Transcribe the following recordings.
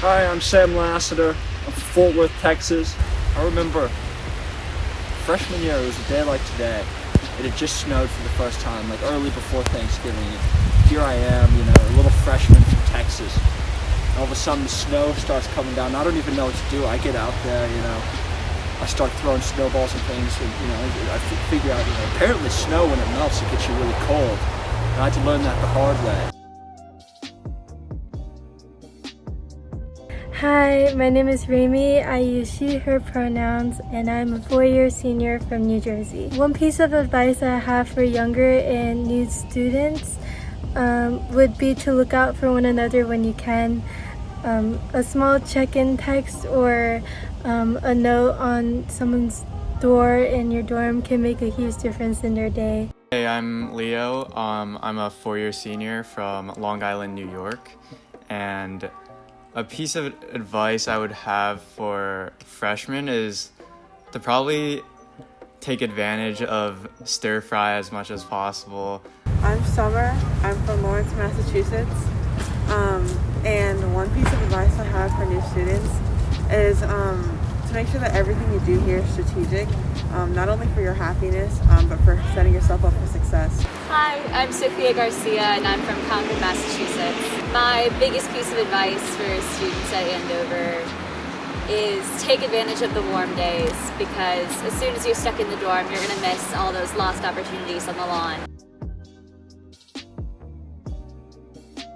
Hi, I'm Sam Lassiter of Fort Worth, Texas. I remember freshman year, it was a day like today. It had just snowed for the first time, like early before Thanksgiving. And here I am, a little freshman from Texas. And all of a sudden the snow starts coming down. I don't even know what to do. I get out there, I start throwing snowballs and things, and I figure out, apparently snow when it melts, it gets you really cold. And I had to learn that the hard way. Hi, my name is Rami. I use she, her pronouns, and I'm a 4-year senior from New Jersey. One piece of advice I have for younger and new students would be to look out for one another when you can. A small check-in text or a note on someone's door in your dorm can make a huge difference in their day. Hey, I'm Leo. I'm a 4-year senior from Long Island, New York, and a piece of advice I would have for freshmen is to probably take advantage of stir fry as much as possible. I'm Summer. I'm from Lawrence, Massachusetts. And one piece of advice I have for new students is to make sure that everything you do here is strategic, not only for your happiness, but for setting yourself up for success. Hi, I'm Sophia Garcia and I'm from Concord, Massachusetts. My biggest piece of advice for students at Andover is take advantage of the warm days, because as soon as you're stuck in the dorm, you're going to miss all those lost opportunities on the lawn.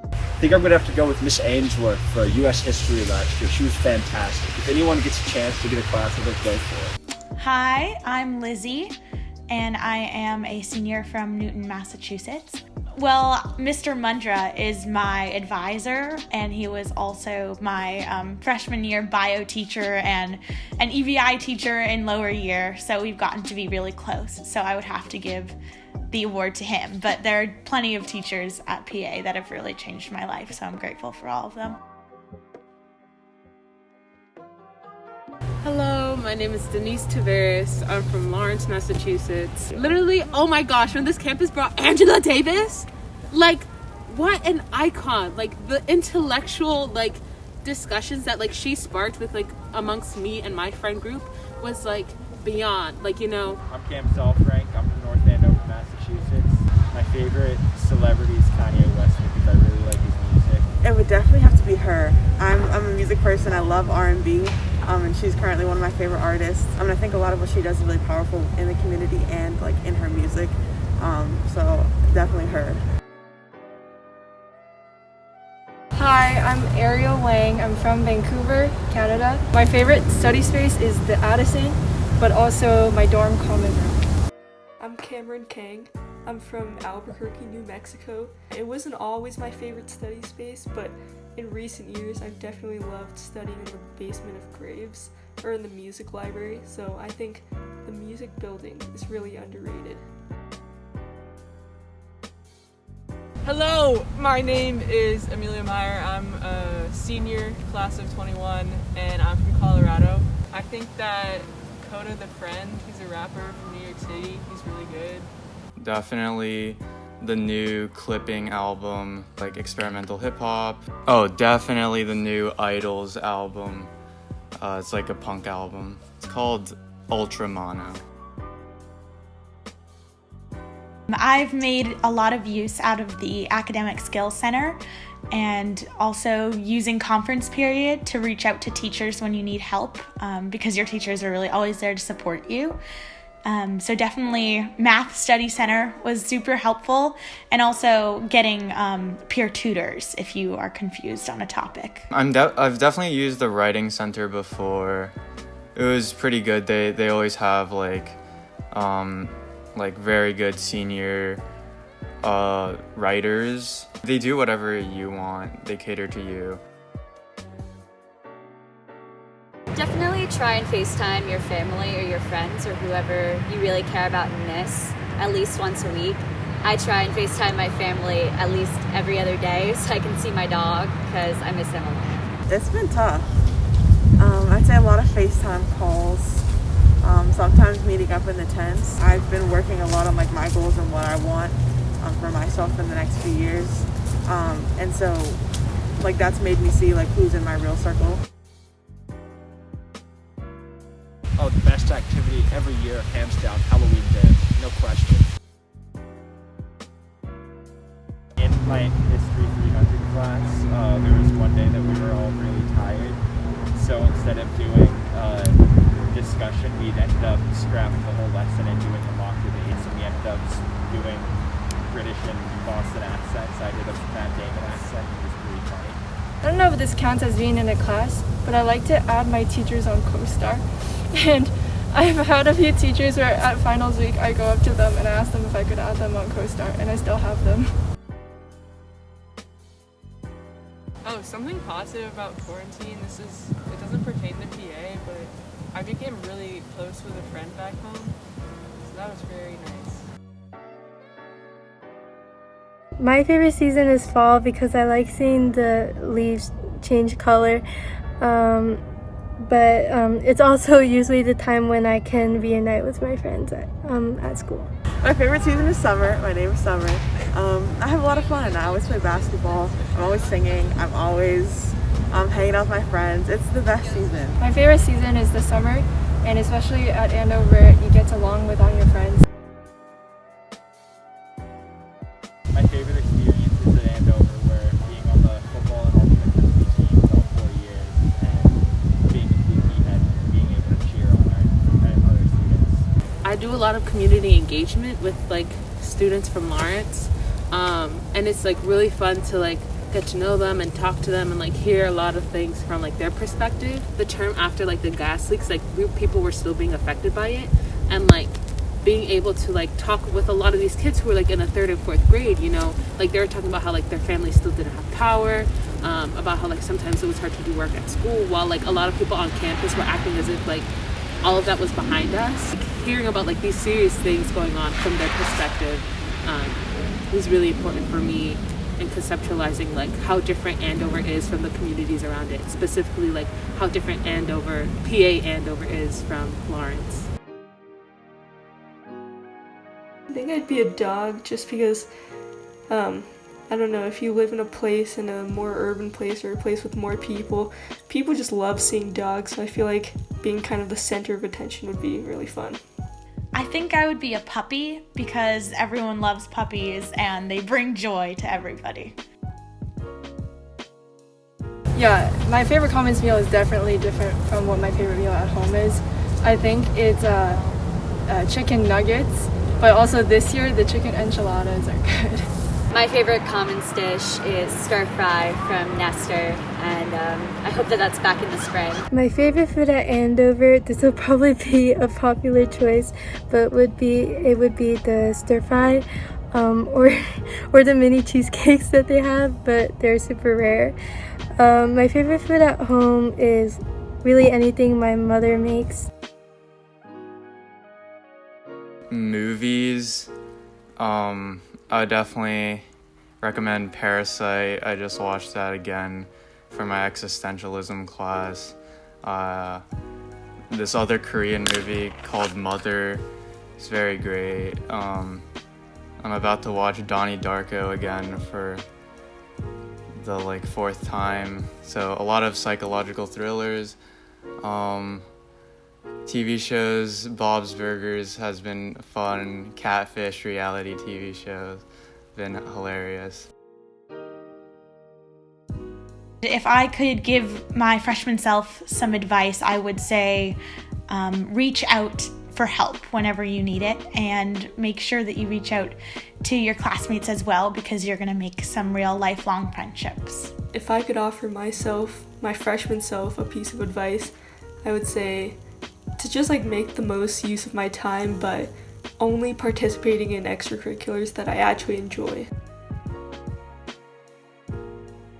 I think I'm going to have to go with Miss Ainsworth for U.S. History last year. She was fantastic. If anyone gets a chance to get a class, I would go for it. Hi, I'm Lizzie, and I am a senior from Newton, Massachusetts. Well, Mr. Mundra is my advisor, and he was also my freshman year bio teacher and an EVI teacher in lower year, so we've gotten to be really close. So I would have to give the award to him, but there are plenty of teachers at PA that have really changed my life, so I'm grateful for all of them. Hello, my name is Denise Tavares. I'm from Lawrence, Massachusetts. Literally, oh my gosh, when this campus brought Angela Davis, what an icon. The intellectual, discussions that, she sparked with, amongst me and my friend group was, beyond, I'm Cam Selfrank. I'm from North Andover, Massachusetts. My favorite celebrity is Kanye West because I really like his music. It would definitely have to be her. I'm a music person. I love R&B, and she's currently one of my favorite artists. I think a lot of what she does is really powerful in the community and in her music. So definitely her. Hi, I'm Ariel Lang. I'm from Vancouver, Canada. My favorite study space is the Addison, but also my dorm common room. I'm Cameron Kang. I'm from Albuquerque, New Mexico. It wasn't always my favorite study space, but in recent years I've definitely loved studying in the basement of Graves or in the music library, so I think the music building is really underrated. Hello, my name is Amelia Meyer. I'm a senior, class of 21, and I'm from Colorado. I think that Coda the Friend, he's a rapper from New York City, he's really good. Definitely the new Clipping album, experimental hip hop. Oh, definitely the new Idols album. It's a punk album. It's called Ultra Mono. I've made a lot of use out of the Academic Skills Center and also using conference period to reach out to teachers when you need help, because your teachers are really always there to support you. So definitely Math Study Center was super helpful, and also getting peer tutors if you are confused on a topic. I've definitely used the Writing Center before. It was pretty good. They always have very good senior writers. They do whatever you want. They cater to you. Definitely try and FaceTime your family or your friends or whoever you really care about and miss at least once a week. I try and FaceTime my family at least every other day so I can see my dog because I miss him a lot. It's been tough. I'd say a lot of FaceTime calls, sometimes meeting up in the tents. I've been working a lot on like my goals and what I want for myself in the next few years. And so like that's made me see like who's in my real circle. Oh, the best activity every year, hands down, Halloween Day, no question. In my History 300 class, there was one day that we were all really tired. So instead of doing discussion, we'd ended up scrapping the whole lesson and doing a mock debate. So we ended up doing British and Boston accents. I did a Matt Damon accent. It was really funny. I don't know if this counts as being in a class, but I like to add my teachers on CoStar. And I've had a few teachers where at finals week I go up to them and I ask them if I could add them on CoStar, and I still have them. Oh, something positive about quarantine. It doesn't pertain to PA, but I became really close with a friend back home, so that was very nice. My favorite season is fall because I like seeing the leaves change color. But it's also usually the time when I can reunite with my friends at school. My favorite season is summer. My name is Summer. I have a lot of fun. I always play basketball. I'm always singing. I'm always hanging out with my friends. It's the best season. My favorite season is the summer, and especially at Andover, you get along with all your friends. My favorite experience is at Andover, where being on the football and ultimate frisbee teams all 4 years, and being a team and being able to cheer on our other students. I do a lot of community engagement with like students from Lawrence, and it's like really fun to like get to know them and talk to them and like hear a lot of things from like their perspective. The term after like the gas leaks, like people were still being affected by it, and like being able to like talk with a lot of these kids who were like in a 3rd and 4th grade, you know, like they were talking about how like their family still didn't have power, about how like sometimes it was hard to do work at school, while like a lot of people on campus were acting as if like all of that was behind us. Like, hearing about like these serious things going on from their perspective was really important for me in conceptualizing like how different Andover is from the communities around it, specifically like how different Andover, PA Andover is from Lawrence. I think I'd be a dog just because, I don't know, if you live in a place, in a more urban place or a place with more people just love seeing dogs, so I feel like being kind of the center of attention would be really fun. I think I would be a puppy because everyone loves puppies and they bring joy to everybody. Yeah, my favorite commons meal is definitely different from what my favorite meal at home is. I think it's chicken nuggets, but also this year the chicken enchiladas are good. My favorite commons dish is stir fry from Nestor, and I hope that that's back in the spring. My favorite food at Andover, this will probably be a popular choice, but it would be the stir fry, or the mini cheesecakes that they have, but they're super rare. My favorite food at home is really anything my mother makes. Movies, I would definitely recommend Parasite. I just watched that again for my existentialism class. This other Korean movie called Mother is very great. I'm about to watch Donnie Darko again for the 4th time. So a lot of psychological thrillers. TV shows, Bob's Burgers has been fun. Catfish reality TV shows been hilarious. If I could give my freshman self some advice, I would say reach out for help whenever you need it, and make sure that you reach out to your classmates as well, because you're going to make some real lifelong friendships. If I could offer myself, my freshman self, a piece of advice, I would say to just make the most use of my time, but only participating in extracurriculars that I actually enjoy.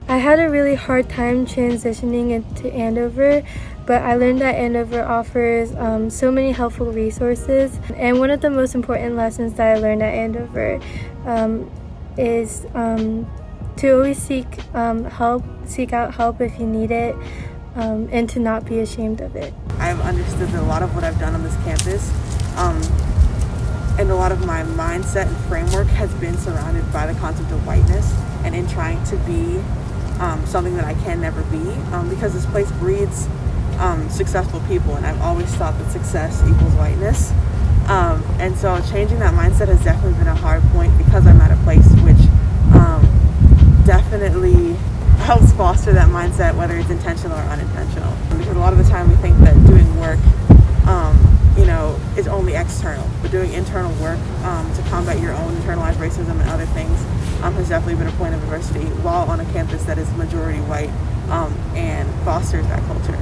I had a really hard time transitioning into Andover. but I learned that Andover offers so many helpful resources. And one of the most important lessons that I learned at Andover is to always seek out help if you need it, and to not be ashamed of it. I've understood that a lot of what I've done on this campus, and a lot of my mindset and framework has been surrounded by the concept of whiteness, and in trying to be something that I can never be, because this place breeds successful people, and I've always thought that success equals whiteness. And so changing that mindset has definitely been a hard point, because I'm at a place which definitely helps foster that mindset, whether it's intentional or unintentional. Because a lot of the time we think that doing work is only external, but doing internal work to combat your own internalized racism and other things has definitely been a point of adversity while on a campus that is majority white and fosters that culture.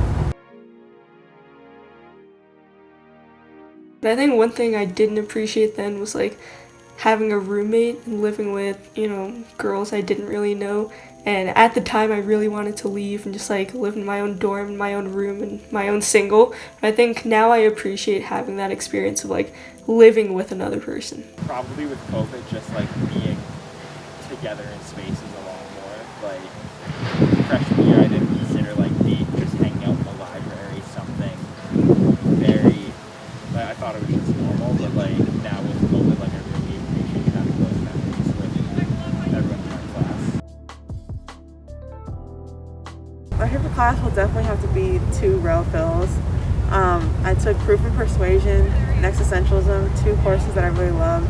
I think one thing I didn't appreciate then was like having a roommate and living with, girls I didn't really know. And at the time I really wanted to leave and just like live in my own dorm, in my own room, and my own single. But I think now I appreciate having that experience of like living with another person. Probably with COVID, just like being together in spaces a lot more. Like freshman year, I didn't consider like just hanging out in the library something very, like, I thought it was just normal, but like now with COVID, like I really appreciate having those memories with everyone in my class. My favorite class will definitely have to be 2 rel phils. I took Proof and Persuasion and Existentialism, 2 courses that I really loved,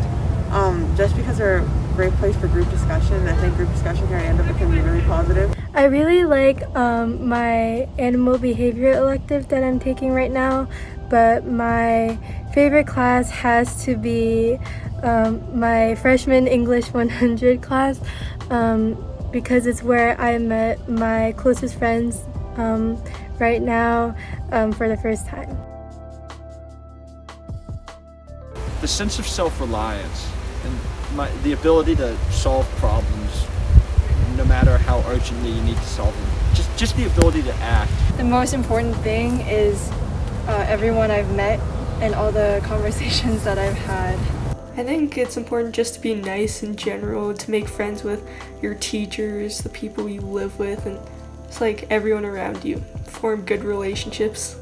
just because they're a great place for group discussion. I think group discussion here at Andover can be really positive. I really like my animal behavior elective that I'm taking right now, but my favorite class has to be my freshman English 100 class, because it's where I met my closest friends right now for the first time. The sense of self-reliance and the ability to solve problems no matter how urgently you need to solve them. Just the ability to act. The most important thing is everyone I've met and all the conversations that I've had. I think it's important just to be nice in general, to make friends with your teachers, the people you live with, and just like everyone around you. Form good relationships.